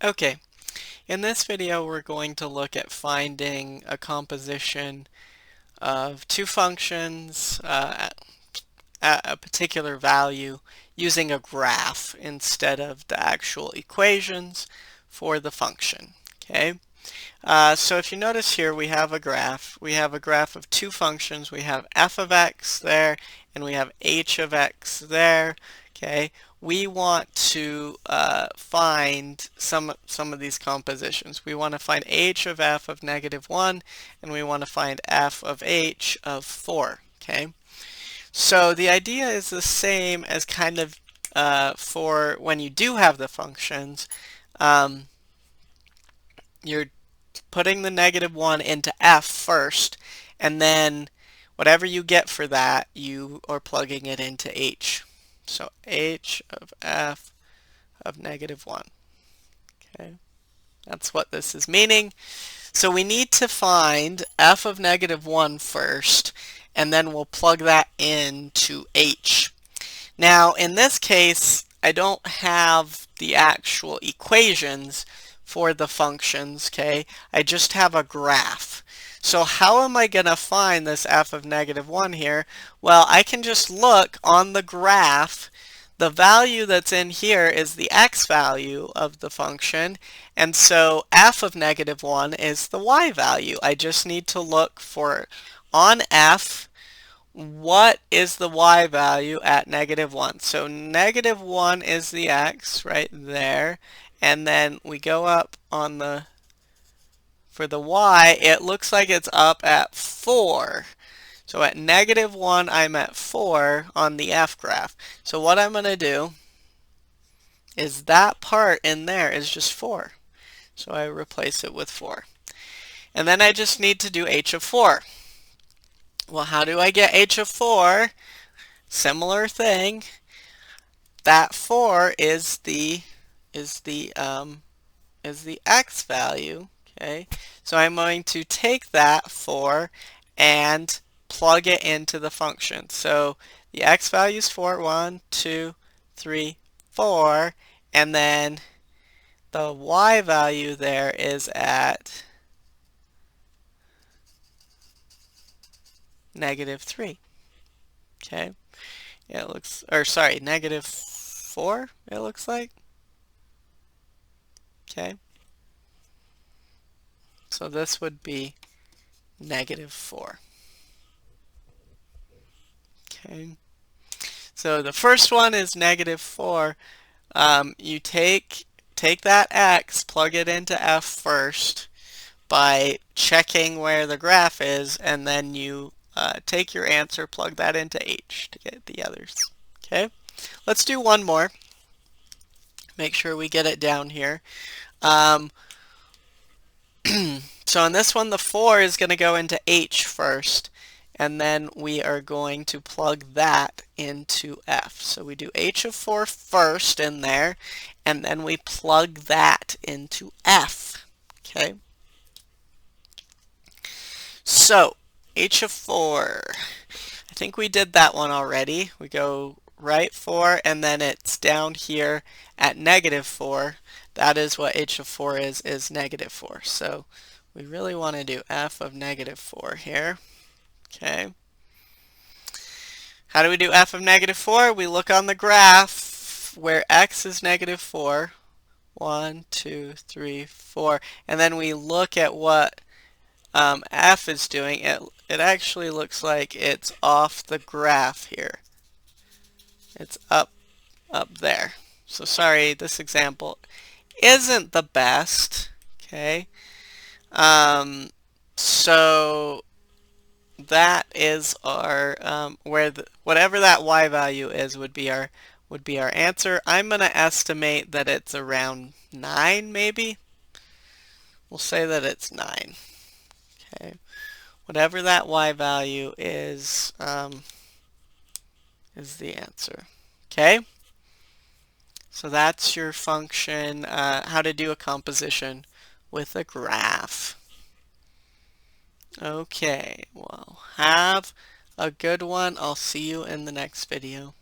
Okay, in this video we're going to look at finding a composition of two functions at a particular value using a graph instead of the actual equations for the function. Okay, so if you notice here we have a graph. We have a graph of two functions. We have f of x there and we have h of x there. Okay, we want to find some of these compositions. We want to find h of f of -1 and we want to find f of h of 4. Okay, so the idea is the same as kind of for when you do have the functions. You're putting the -1 into f first, and then whatever you get for that, you are plugging it into h. So h of f of -1. Okay, that's what this is meaning. So we need to find f of -1 first, and then we'll plug that into h. Now, in this case, I don't have the actual equations for the functions, okay? I just have a graph. So how am I going to find this f of -1 here? Well, I can just look on the graph. The value that's in here is the x value of the function, and so f of -1 is the y value. I just need to look for on f what is the y value at -1. So -1 is the x right there, and then we go up on the for the y, it looks like it's up at 4. So at -1 I'm at 4 on the f graph. So what I'm going to do is that part in there is just 4. So I replace it with 4. And then I just need to do h of 4. Well, how do I get h of 4? Similar thing. That 4 is the x value. Okay, so I'm going to take that 4 and plug it into the function. So the x value is 4, 1, 2, 3, 4, and then the y value there is at -3. Okay, it looks, or sorry, -4 it looks like. Okay, so this would be -4. Okay, so the first one is -4. You take that x, plug it into f first by checking where the graph is, and then you take your answer, plug that into h to get the others. Okay, let's do one more. Make sure we get it down here. So on this one, the 4 is going to go into h first, and then we are going to plug that into f. So we do h of 4 first in there, and then we plug that into f. Okay. So h of 4, I think we did that one already. We go right 4, and then it's down here at -4. That is what h of 4 is -4. So we really want to do f of -4 here. Okay. How do we do f of -4? We look on the graph where x is -4. 1, 2, 3, 4. And then we look at what f is doing. It actually looks like it's off the graph here. It's up there. So sorry, this example isn't the best. Okay. So that is our whatever that y value is would be our answer. I'm going to estimate that it's around 9 maybe. We'll say that it's 9. Okay. Whatever that y value is the answer. Okay. So that's your function, how to do a composition with a graph. Okay, well, have a good one. I'll see you in the next video.